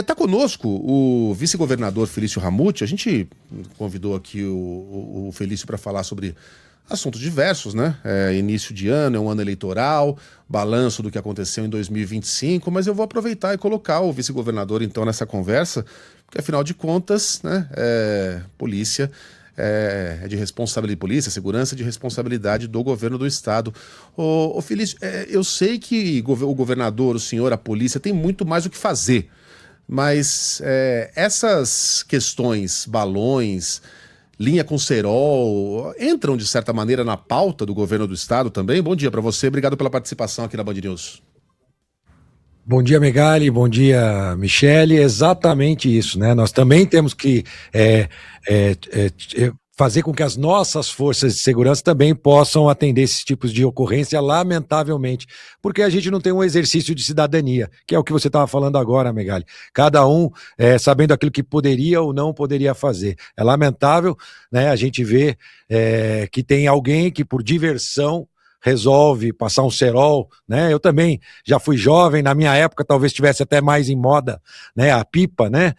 Tá conosco o vice-governador Felício Ramute. A gente convidou aqui o Felício para falar sobre assuntos diversos, né? Início de ano, é um ano eleitoral, balanço do que aconteceu em 2025, mas eu vou aproveitar e colocar o vice-governador então nessa conversa, porque afinal de contas, né, polícia é de responsabilidade, polícia, segurança é de responsabilidade do governo do estado. Ô Felício, eu sei que o governador, o senhor, a polícia tem muito mais o que fazer. Mas essas questões, balões, linha com cerol, entram de certa maneira na pauta do governo do estado também? Bom dia para você, obrigado pela participação aqui na Band News. Bom dia, Megali, bom dia, Michele. Exatamente isso, né? Nós também temos que fazer com que as nossas forças de segurança também possam atender esses tipos de ocorrência, lamentavelmente, porque a gente não tem um exercício de cidadania, que é o que você estava falando agora, Megali. Cada um sabendo aquilo que poderia ou não poderia fazer. É lamentável, né? A gente vê que tem alguém que, por diversão, resolve passar um cerol, né? Eu também já fui jovem, na minha época talvez estivesse até mais em moda, né? A pipa, né?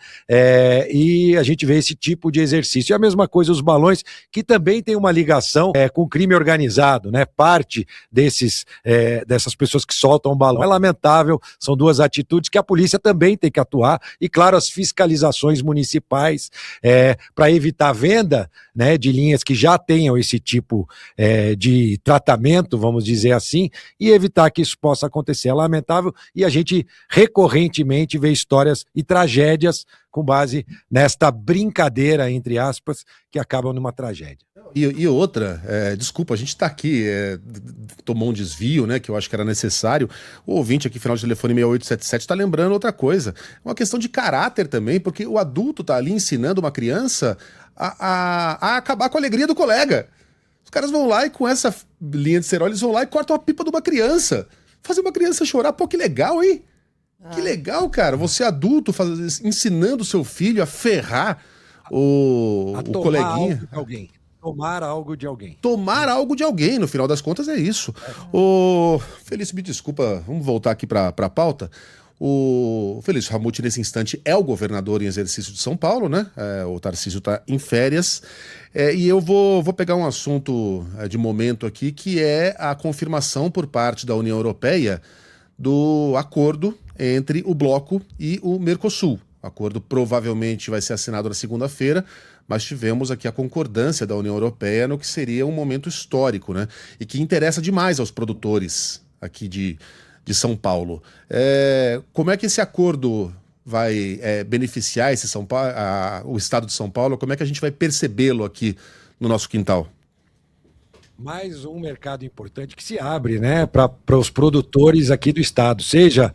E a gente vê esse tipo de exercício. E a mesma coisa os balões, que também tem uma ligação com o crime organizado, né? Parte dessas pessoas que soltam balão. É lamentável, são duas atitudes que a polícia também tem que atuar, e claro, as fiscalizações municipais para evitar a venda, né, de linhas que já tenham esse tipo de tratamento, vamos dizer assim, e evitar que isso possa acontecer. É lamentável, e a gente recorrentemente vê histórias e tragédias com base nesta brincadeira, entre aspas, que acabam numa tragédia. E outra, desculpa, a gente está aqui, tomou um desvio, né, que eu acho que era necessário. O ouvinte aqui, final de telefone 6877, está lembrando outra coisa. É uma questão de caráter também, porque o adulto está ali ensinando uma criança a acabar com a alegria do colega. Os caras vão lá e com essa linha de cerol, eles vão lá e cortam a pipa de uma criança. Fazer uma criança chorar, pô, que legal, hein? Que legal, cara. Você adulto ensinando seu filho a ferrar o coleguinha. Tomar algo de alguém. Tomar algo de alguém, no final das contas é isso. Felício, me desculpa, vamos voltar aqui para a pauta. O Felício Ramute, nesse instante, é o governador em exercício de São Paulo, né? O Tarcísio está em férias. E eu vou pegar um assunto de momento aqui, que é a confirmação por parte da União Europeia do acordo entre o Bloco e o Mercosul. O acordo provavelmente vai ser assinado na segunda-feira, mas tivemos aqui a concordância da União Europeia no que seria um momento histórico, né? E que interessa demais aos produtores aqui de São Paulo. Como é que esse acordo vai beneficiar o estado de São Paulo? Como é que a gente vai percebê-lo aqui no nosso quintal? Mais um mercado importante que se abre, né, para os produtores aqui do estado, seja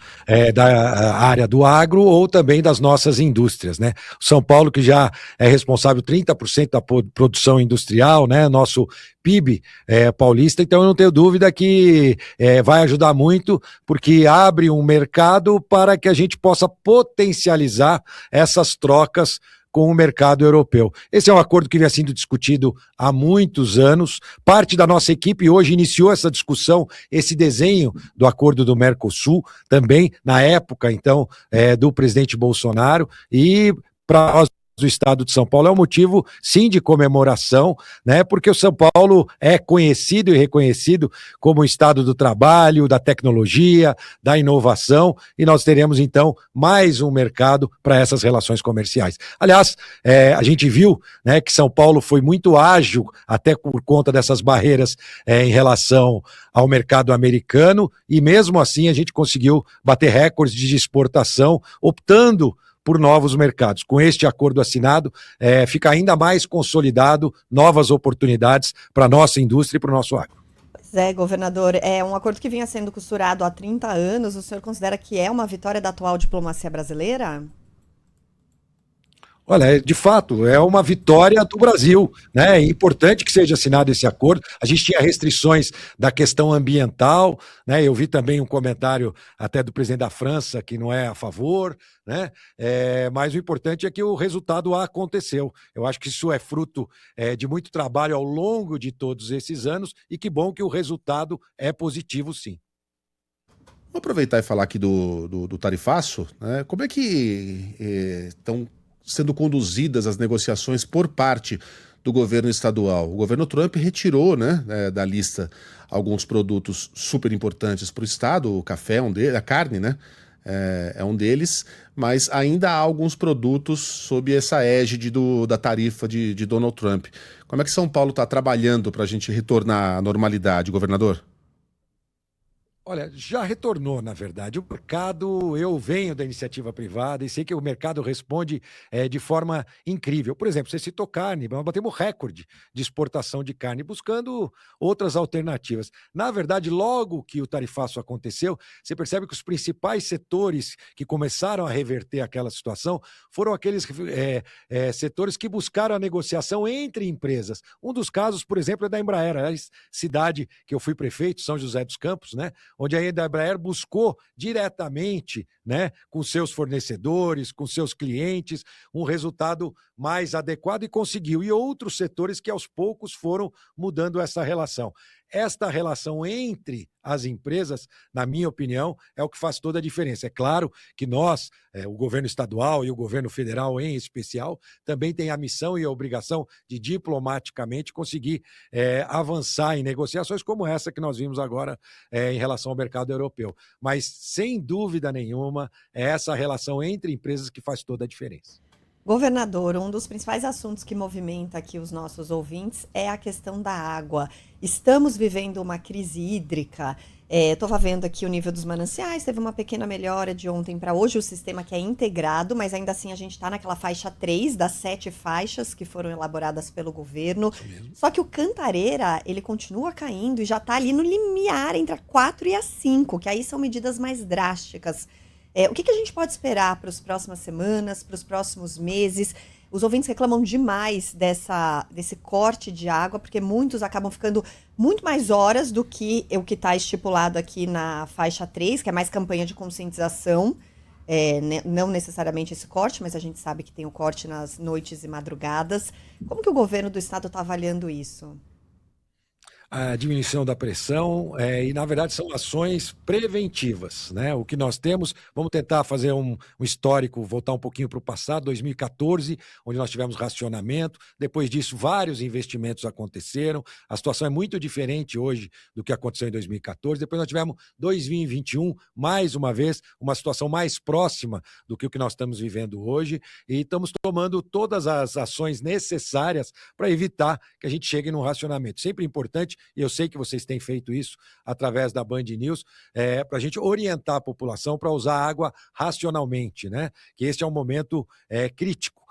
da área do agro ou também das nossas indústrias, né? São Paulo, que já é responsável 30% da produção industrial, né, nosso PIB paulista, então eu não tenho dúvida que vai ajudar muito, porque abre um mercado para que a gente possa potencializar essas trocas com o mercado europeu. Esse é um acordo que vem sendo discutido há muitos anos. Parte da nossa equipe hoje iniciou essa discussão, esse desenho do acordo do Mercosul, também na época, então, do presidente Bolsonaro, e para nós do estado de São Paulo é um motivo, sim, de comemoração, né? Porque o São Paulo é conhecido e reconhecido como o estado do trabalho, da tecnologia, da inovação, e nós teremos, então, mais um mercado para essas relações comerciais. Aliás, a gente viu, né, que São Paulo foi muito ágil, até por conta dessas barreiras em relação ao mercado americano, e mesmo assim a gente conseguiu bater recordes de exportação, optando por novos mercados. Com este acordo assinado, fica ainda mais consolidado novas oportunidades para a nossa indústria e para o nosso agro. Pois é, governador, é um acordo que vinha sendo costurado há 30 anos. O senhor considera que é uma vitória da atual diplomacia brasileira? Olha, de fato, é uma vitória do Brasil, né? É importante que seja assinado esse acordo. A gente tinha restrições da questão ambiental, né? Eu vi também um comentário até do presidente da França que não é a favor, né? Mas o importante é que o resultado aconteceu. Eu acho que isso é fruto de muito trabalho ao longo de todos esses anos, e que bom que o resultado é positivo, sim. Vou aproveitar e falar aqui do tarifaço, né? Como é que estão sendo conduzidas as negociações por parte do governo estadual? O governo Trump retirou, né, da lista alguns produtos super importantes para o estado, o café é um deles, a carne, né, é um deles, mas ainda há alguns produtos sob essa égide da tarifa de Donald Trump. Como é que São Paulo está trabalhando para a gente retornar à normalidade, governador? Olha, já retornou, na verdade. O mercado, eu venho da iniciativa privada e sei que o mercado responde de forma incrível. Por exemplo, você citou carne, nós batemos recorde de exportação de carne, buscando outras alternativas. Na verdade, logo que o tarifaço aconteceu, você percebe que os principais setores que começaram a reverter aquela situação foram aqueles setores que buscaram a negociação entre empresas. Um dos casos, por exemplo, é da Embraer, a cidade que eu fui prefeito, São José dos Campos, né? Onde a Embraer buscou diretamente, né, com seus fornecedores, com seus clientes, um resultado mais adequado e conseguiu. E outros setores que aos poucos foram mudando essa relação. Esta relação entre as empresas, na minha opinião, é o que faz toda a diferença. É claro que nós, o governo estadual e o governo federal em especial, também tem a missão e a obrigação de diplomaticamente conseguir avançar em negociações como essa que nós vimos agora em relação ao mercado europeu. Mas, sem dúvida nenhuma, é essa relação entre empresas que faz toda a diferença. Governador, um dos principais assuntos que movimenta aqui os nossos ouvintes é a questão da água. Estamos vivendo uma crise hídrica. Estava vendo aqui o nível dos mananciais, teve uma pequena melhora de ontem para hoje, o sistema que é integrado, mas ainda assim a gente está naquela faixa 3 das 7 faixas que foram elaboradas pelo governo. Só que o Cantareira, ele continua caindo e já está ali no limiar entre a 4 e a 5, que aí são medidas mais drásticas. O que a gente pode esperar para as próximas semanas, para os próximos meses? Os ouvintes reclamam demais desse corte de água, porque muitos acabam ficando muito mais horas do que o que está estipulado aqui na faixa 3, que é mais campanha de conscientização. Não necessariamente esse corte, mas a gente sabe que tem o corte nas noites e madrugadas. Como que o governo do estado está avaliando isso? A diminuição da pressão e, na verdade, são ações preventivas, né? O que nós temos, vamos tentar fazer um histórico, voltar um pouquinho para o passado, 2014, onde nós tivemos racionamento, depois disso vários investimentos aconteceram, a situação é muito diferente hoje do que aconteceu em 2014, depois nós tivemos 2021, mais uma vez, uma situação mais próxima do que o que nós estamos vivendo hoje, e estamos tomando todas as ações necessárias para evitar que a gente chegue num racionamento. Sempre importante, e eu sei que vocês têm feito isso através da Band News, para a gente orientar a população para usar água racionalmente, né? Que este é um momento crítico.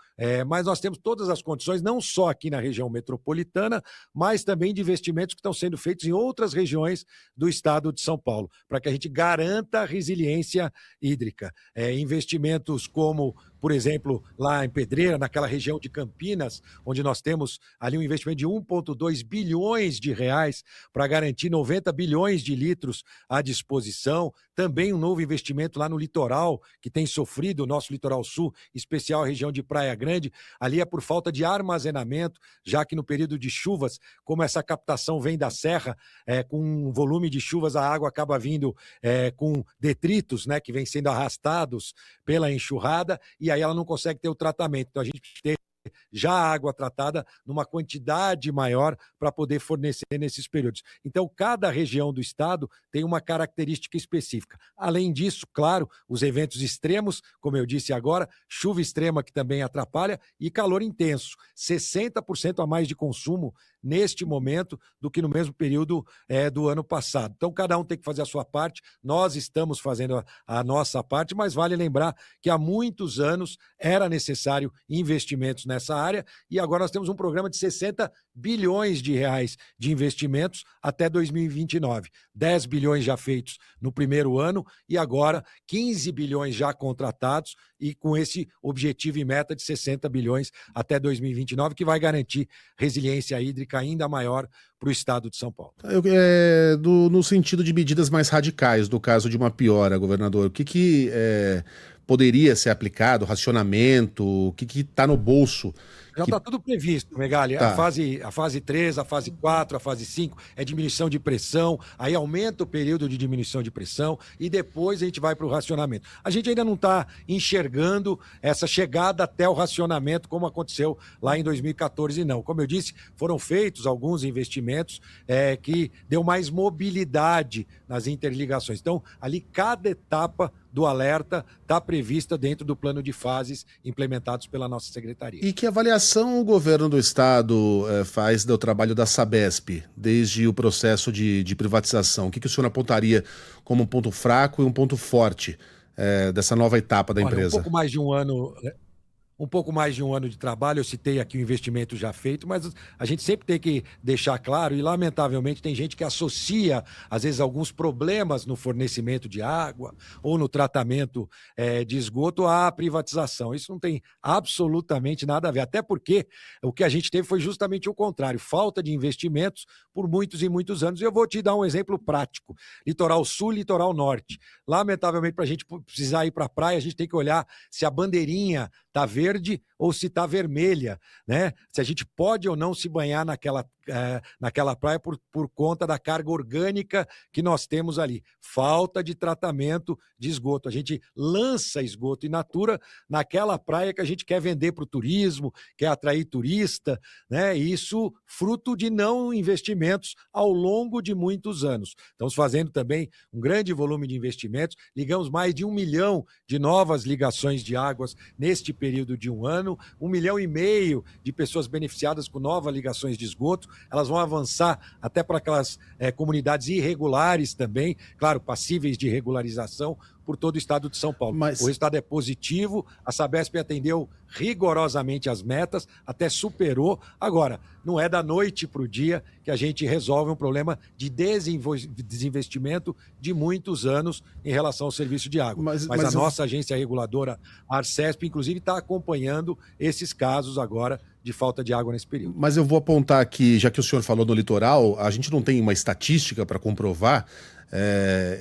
Mas nós temos todas as condições, não só aqui na região metropolitana, mas também de investimentos que estão sendo feitos em outras regiões do estado de São Paulo, para que a gente garanta a resiliência hídrica. Investimentos como, por exemplo, lá em Pedreira, naquela região de Campinas, onde nós temos ali um investimento de 1,2 bilhões de reais para garantir 90 bilhões de litros à disposição. Também um novo investimento lá no litoral, que tem sofrido, o nosso litoral sul, especial a região de Praia Grande. Ali é por falta de armazenamento, já que no período de chuvas, como essa captação vem da serra, com um volume de chuvas, a água acaba vindo com detritos, né, que vêm sendo arrastados pela enxurrada, e aí ela não consegue ter o tratamento. Então a gente tem já a água tratada numa quantidade maior para poder fornecer nesses períodos. Então, cada região do estado tem uma característica específica. Além disso, claro, os eventos extremos, como eu disse agora, chuva extrema que também atrapalha e calor intenso. 60% a mais de consumo neste momento do que no mesmo período do ano passado. Então, cada um tem que fazer a sua parte. Nós estamos fazendo a nossa parte, mas vale lembrar que há muitos anos era necessário investimentos nessa área e agora nós temos um programa de 60 bilhões de reais de investimentos até 2029. 10 bilhões já feitos no primeiro ano e agora 15 bilhões já contratados e com esse objetivo e meta de 60 bilhões até 2029, que vai garantir resiliência hídrica ainda maior para o estado de São Paulo. No sentido de medidas mais radicais, do caso de uma piora, governador, o que poderia ser aplicado, racionamento, o que está no bolso Já está tudo previsto, Megali. Tá. A fase 3, a fase 4, a fase 5 é diminuição de pressão, aí aumenta o período de diminuição de pressão e depois a gente vai para o racionamento. A gente ainda não está enxergando essa chegada até o racionamento como aconteceu lá em 2014, não. Como eu disse, foram feitos alguns investimentos que deu mais mobilidade nas interligações. Então, ali cada etapa do alerta está prevista dentro do plano de fases implementados pela nossa secretaria. E que avaliação o governo do estado faz do trabalho da Sabesp, desde o processo de privatização? O que o senhor apontaria como um ponto fraco e um ponto forte dessa nova etapa da empresa? Um pouco mais de um ano de trabalho, eu citei aqui o investimento já feito, mas a gente sempre tem que deixar claro, e lamentavelmente tem gente que associa, às vezes, alguns problemas no fornecimento de água ou no tratamento de esgoto à privatização. Isso não tem absolutamente nada a ver, até porque o que a gente teve foi justamente o contrário, falta de investimentos por muitos e muitos anos. E eu vou te dar um exemplo prático, Litoral Sul e Litoral Norte. Lamentavelmente, para a gente precisar ir para a praia, a gente tem que olhar se a bandeirinha está verde ou se está vermelha, né? Se a gente pode ou não se banhar naquela praia por conta da carga orgânica que nós temos ali. Falta de tratamento de esgoto. A gente lança esgoto in natura naquela praia que a gente quer vender para o turismo, quer atrair turista, né? E isso fruto de não investimentos ao longo de muitos anos. Estamos fazendo também um grande volume de investimentos, ligamos mais de 1 milhão de novas ligações de águas neste período de um ano, 1,5 milhão de pessoas beneficiadas com novas ligações de esgoto. Elas vão avançar até para aquelas comunidades irregulares também, claro, passíveis de regularização por todo o estado de São Paulo. Mas... O resultado é positivo, a Sabesp atendeu rigorosamente as metas, até superou. Agora, não é da noite para o dia que a gente resolve um problema de desinvestimento de muitos anos em relação ao serviço de água. Mas a nossa agência reguladora, a Arcesp, inclusive, está acompanhando esses casos agora de falta de água nesse período. Mas eu vou apontar aqui, já que o senhor falou do litoral, a gente não tem uma estatística para comprovar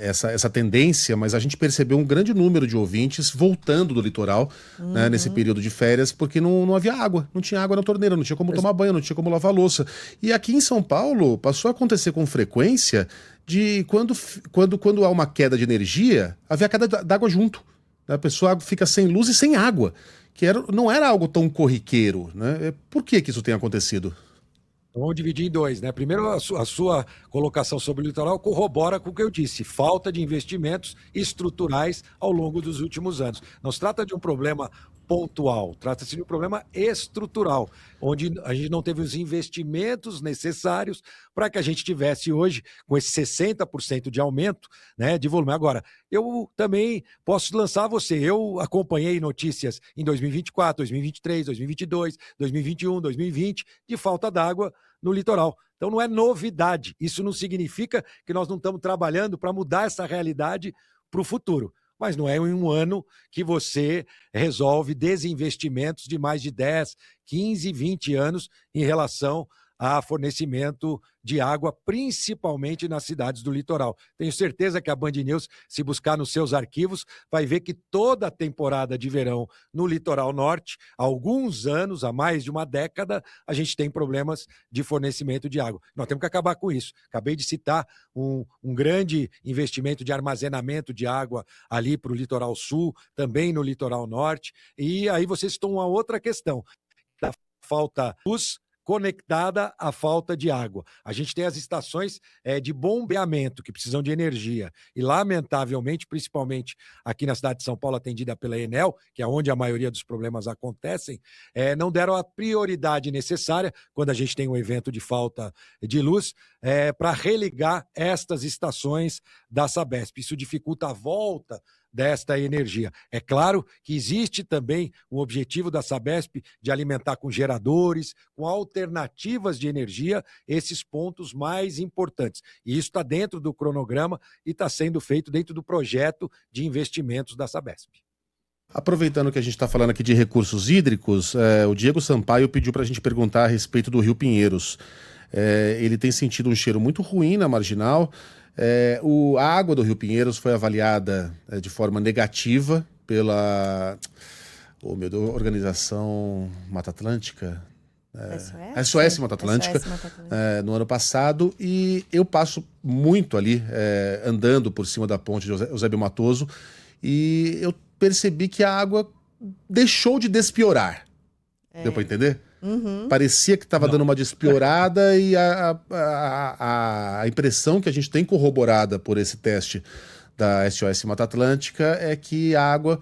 essa tendência, mas a gente percebeu um grande número de ouvintes voltando do litoral né, nesse período de férias, porque não havia água, não tinha água na torneira, não tinha como tomar banho, não tinha como lavar louça. E aqui em São Paulo passou a acontecer com frequência de quando há uma queda de energia, haver a queda d'água junto. A pessoa fica sem luz e sem água, que não era algo tão corriqueiro. Né? Por que isso tem acontecido? Vamos dividir em dois, né? Primeiro, a sua colocação sobre o litoral corrobora com o que eu disse, falta de investimentos estruturais ao longo dos últimos anos. Não se trata de um problema pontual, trata-se de um problema estrutural, onde a gente não teve os investimentos necessários para que a gente tivesse hoje, com esse 60% de aumento né, de volume. Agora, eu também posso lançar você, eu acompanhei notícias em 2024, 2023, 2022, 2021, 2020, de falta d'água no litoral. Então não é novidade, isso não significa que nós não estamos trabalhando para mudar essa realidade para o futuro. Mas não é em um ano que você resolve desinvestimentos de mais de 10, 15, 20 anos em relação a fornecimento de água, principalmente nas cidades do litoral. Tenho certeza que a Band News, se buscar nos seus arquivos, vai ver que toda a temporada de verão no litoral norte, há alguns anos, há mais de uma década, a gente tem problemas de fornecimento de água. Nós temos que acabar com isso. Acabei de citar um grande investimento de armazenamento de água ali para o litoral sul, também no litoral norte, e aí vocês citam uma outra questão, da falta de luz, conectada à falta de água. A gente tem as estações de bombeamento que precisam de energia e, lamentavelmente, principalmente aqui na cidade de São Paulo, atendida pela Enel, que é onde a maioria dos problemas acontecem, não deram a prioridade necessária quando a gente tem um evento de falta de luz para religar estas estações da Sabesp. Isso dificulta a volta desta energia. É claro que existe também um objetivo da Sabesp de alimentar com geradores, com alternativas de energia, esses pontos mais importantes. E isso está dentro do cronograma e está sendo feito dentro do projeto de investimentos da Sabesp. Aproveitando que a gente está falando aqui de recursos hídricos, o Diego Sampaio pediu para a gente perguntar a respeito do Rio Pinheiros. Ele tem sentido um cheiro muito ruim na marginal. A água do Rio Pinheiros foi avaliada de forma negativa Oh, meu Deus, Organização Mata Atlântica. SOS? SOS Mata Atlântica, SOS Mata Atlântica. no ano passado, e eu passo muito ali, andando por cima da ponte de Eusébio Matoso, e eu percebi que a água deixou de despiorar. Deu para entender? Uhum. Parecia que estava dando uma despiorada e a impressão que a gente tem corroborada por esse teste da SOS Mata Atlântica é que a água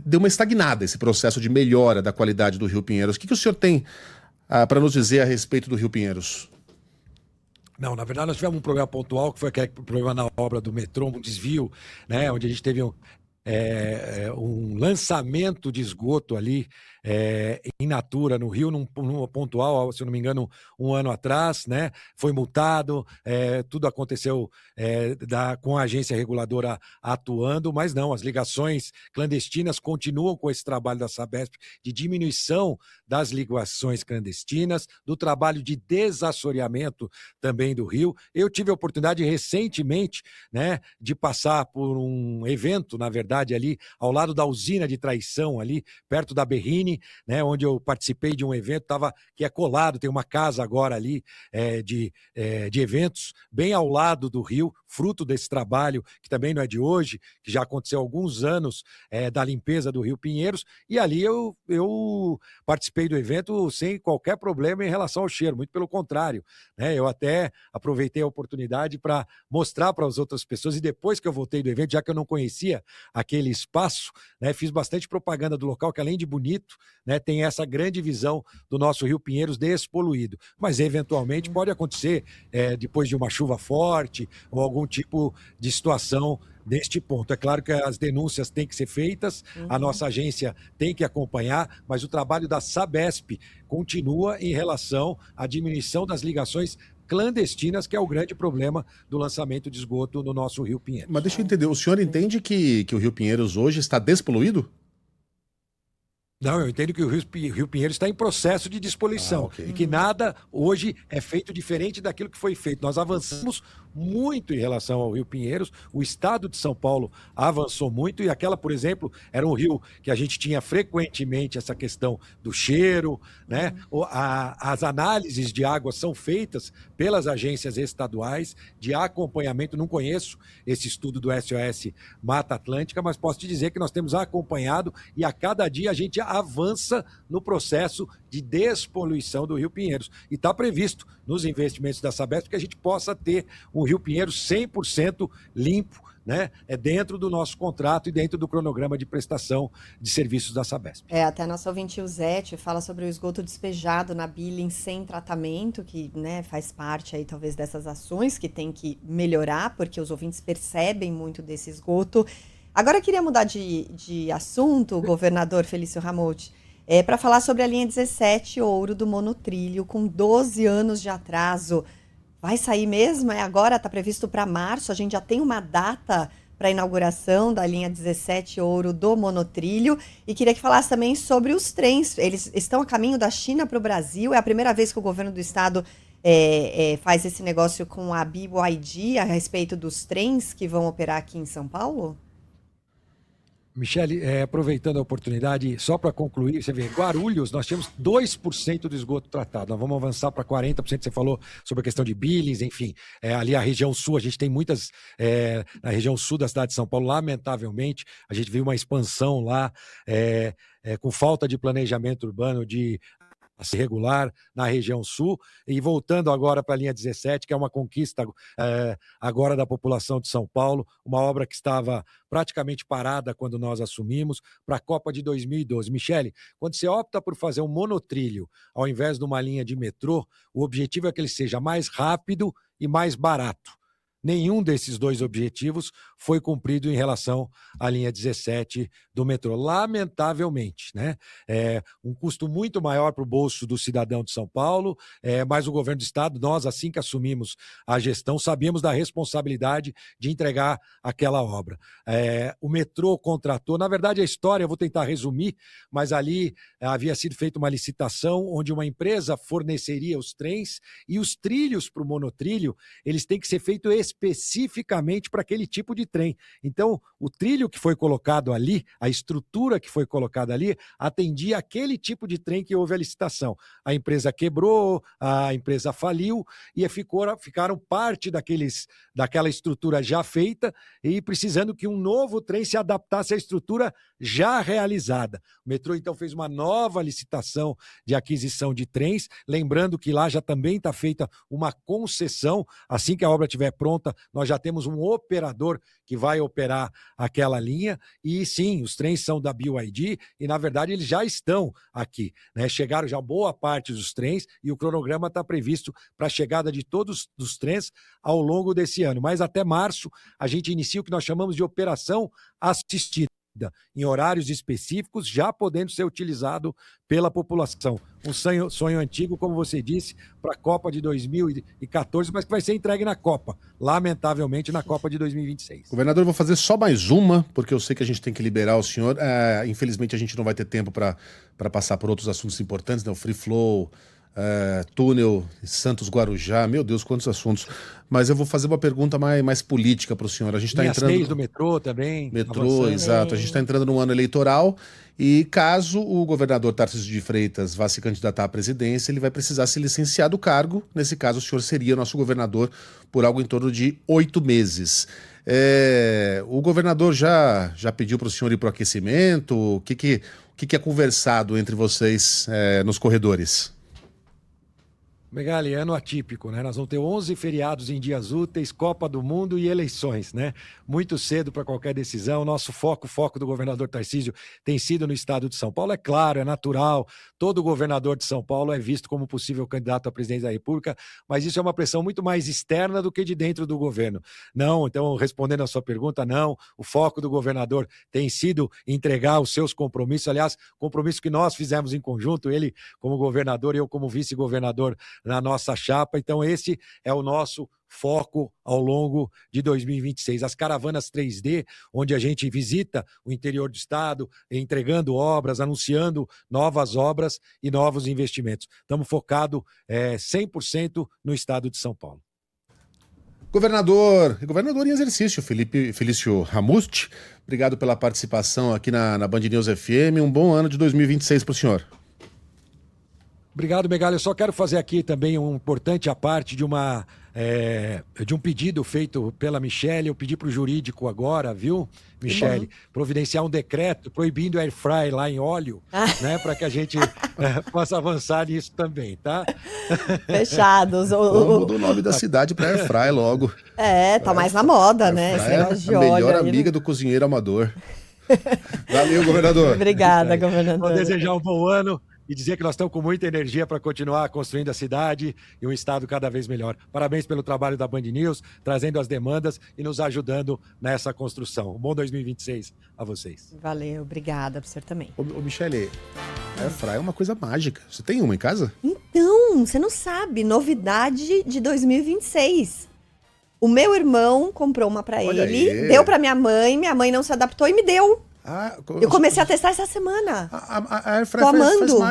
deu uma estagnada, esse processo de melhora da qualidade do Rio Pinheiros. O que o senhor tem para nos dizer a respeito do Rio Pinheiros? Não, na verdade nós tivemos um problema pontual, que foi aquele problema na obra do metrô, um desvio, né, onde a gente teve um lançamento de esgoto ali em natura no Rio, num pontual, se eu não me engano, um ano atrás, né? Foi multado, tudo aconteceu com a agência reguladora atuando, mas não, as ligações clandestinas continuam com esse trabalho da Sabesp de diminuição das ligações clandestinas, do trabalho de desassoreamento também do Rio. Eu tive a oportunidade recentemente, né, de passar por um evento, na verdade, ali ao lado da usina de Traição, ali perto da Berrini, né, onde eu participei de um evento, que é colado, tem uma casa agora ali de eventos, bem ao lado do Rio, fruto desse trabalho, que também não é de hoje, que já aconteceu há alguns anos, da limpeza do Rio Pinheiros, e ali eu participei do evento sem qualquer problema em relação ao cheiro, muito pelo contrário, né, eu até aproveitei a oportunidade para mostrar para as outras pessoas, e depois que eu voltei do evento, já que eu não conhecia aquele espaço, né, fiz bastante propaganda do local, que além de bonito, né, tem essa grande visão do nosso Rio Pinheiros despoluído. Mas, eventualmente, pode acontecer depois de uma chuva forte ou algum tipo de situação deste ponto. É claro que as denúncias têm que ser feitas, a nossa agência tem que acompanhar, mas o trabalho da Sabesp continua em relação à diminuição das ligações clandestinas, que é o grande problema do lançamento de esgoto no nosso Rio Pinheiros. Mas deixa eu entender, o senhor entende que o Rio Pinheiros hoje está despoluído? Não, eu entendo que o Rio Pinheiros está em processo de despoluição ok. e que nada hoje é feito diferente daquilo que foi feito. Nós avançamos muito em relação ao Rio Pinheiros, o estado de São Paulo avançou muito, e aquela, por exemplo, era um rio que a gente tinha frequentemente essa questão do cheiro, né? As análises de água são feitas pelas agências estaduais de acompanhamento. Não conheço esse estudo do SOS Mata Atlântica, mas posso te dizer que nós temos acompanhado, e a cada dia a gente avança no processo de despoluição do Rio Pinheiros. E está previsto nos investimentos da Sabesp que a gente possa ter um Rio Pinheiros 100% limpo, né? Dentro do nosso contrato e dentro do cronograma de prestação de serviços da Sabesp. Até nosso ouvinte, o Zete, fala sobre o esgoto despejado na billing sem tratamento, que, né, faz parte aí talvez dessas ações que tem que melhorar, porque os ouvintes percebem muito desse esgoto. Agora eu queria mudar de assunto, governador Felício Ramute, para falar sobre a linha 17 Ouro do monotrilho, com 12 anos de atraso. Vai sair mesmo? Agora, está previsto para março, a gente já tem uma data para a inauguração da linha 17 Ouro do monotrilho. E queria que falasse também sobre os trens. Eles estão a caminho da China para o Brasil. É a primeira vez que o governo do estado faz esse negócio com a BYD a respeito dos trens que vão operar aqui em São Paulo? Michele, aproveitando a oportunidade, só para concluir, você vê, Guarulhos, nós tínhamos 2% do esgoto tratado, nós vamos avançar para 40%, você falou sobre a questão de billings, enfim, ali a região sul, a gente tem muitas, na região sul da cidade de São Paulo, lamentavelmente, a gente viu uma expansão lá, com falta de planejamento urbano, de regular na região sul, e voltando agora para a linha 17, que é uma conquista agora da população de São Paulo, uma obra que estava praticamente parada quando nós assumimos, para a Copa de 2012. Michele, quando você opta por fazer um monotrilho ao invés de uma linha de metrô, o objetivo é que ele seja mais rápido e mais barato. Nenhum desses dois objetivos foi cumprido em relação à linha 17 do metrô, lamentavelmente, né? Um custo muito maior para o bolso do cidadão de São Paulo, mas o governo do estado, nós, assim que assumimos a gestão, sabíamos da responsabilidade de entregar aquela obra. O metrô contratou, na verdade a história, eu vou tentar resumir, mas ali havia sido feita uma licitação onde uma empresa forneceria os trens e os trilhos para o monotrilho, eles têm que ser feitos especificamente para aquele tipo de trem. Então, o trilho que foi colocado ali, a estrutura que foi colocada ali, atendia aquele tipo de trem que houve a licitação. A empresa quebrou, a empresa faliu e ficaram parte daquela estrutura já feita e precisando que um novo trem se adaptasse à estrutura já realizada. O metrô, então, fez uma nova licitação de aquisição de trens, lembrando que lá já também está feita uma concessão. Assim que a obra estiver pronta, nós já temos um operador que vai operar aquela linha, e sim, os trens são da BYD, e na verdade eles já estão aqui, né? Chegaram já boa parte dos trens, e o cronograma está previsto para a chegada de todos os trens ao longo desse ano, mas até março a gente inicia o que nós chamamos de operação assistida, em horários específicos, já podendo ser utilizado pela população. Um sonho antigo, como você disse, para a Copa de 2014, mas que vai ser entregue na Copa, lamentavelmente na Copa de 2026. Governador, eu vou fazer só mais uma, porque eu sei que a gente tem que liberar o senhor. Infelizmente, a gente não vai ter tempo para passar por outros assuntos importantes, né? O Free Flow, túnel Santos-Guarujá, meu Deus, quantos assuntos. Mas eu vou fazer uma pergunta mais política para o senhor. A gente está entrando... leis do metrô também. Metrô, avançando. exato. A gente está entrando no ano eleitoral e caso o governador Tarcísio de Freitas vá se candidatar à presidência, ele vai precisar se licenciar do cargo. Nesse caso, o senhor seria nosso governador por algo em torno de 8 meses. O governador já pediu para o senhor ir para o aquecimento? O que é conversado entre vocês nos corredores? Megali, ano atípico, né? Nós vamos ter 11 feriados em dias úteis, Copa do Mundo e eleições, né? Muito cedo para qualquer decisão. Nosso foco, o foco do governador Tarcísio tem sido no estado de São Paulo. É claro, é natural. Todo governador de São Paulo é visto como possível candidato à presidência da República, mas isso é uma pressão muito mais externa do que de dentro do governo. Não, então, respondendo a sua pergunta, não. O foco do governador tem sido entregar os seus compromissos. Aliás, compromisso que nós fizemos em conjunto, ele como governador e eu como vice-governador na nossa chapa. Então esse é o nosso foco ao longo de 2026. As caravanas 3D, onde a gente visita o interior do estado, entregando obras, anunciando novas obras e novos investimentos. Estamos focados 100% no estado de São Paulo. Governador em exercício, Felício Ramute, obrigado pela participação aqui na Band News FM. Um bom ano de 2026 para o senhor. Obrigado, Megali. Eu só quero fazer aqui também um importante à parte de um pedido feito pela Michele. Eu pedi para o jurídico agora, viu, Michele, providenciar um decreto proibindo air fry lá em óleo, né, para que a gente possa avançar nisso também, tá? Fechados. Muda o nome da cidade para air fry logo. Tá mais na moda, né? É a melhor amiga do cozinheiro amador. Valeu, governador. Obrigada, governador. Vou desejar um bom ano e dizer que nós estamos com muita energia para continuar construindo a cidade e um estado cada vez melhor. Parabéns pelo trabalho da Band News, trazendo as demandas e nos ajudando nessa construção. Um bom 2026 a vocês. Valeu, obrigada para o senhor também. Ô Michele, air fry é uma coisa mágica. Você tem uma em casa? Então, você não sabe, novidade de 2026. O meu irmão comprou uma para ele, deu para minha mãe não se adaptou e me deu. Eu comecei a testar essa semana. A air fry Tô faz amando. mágica.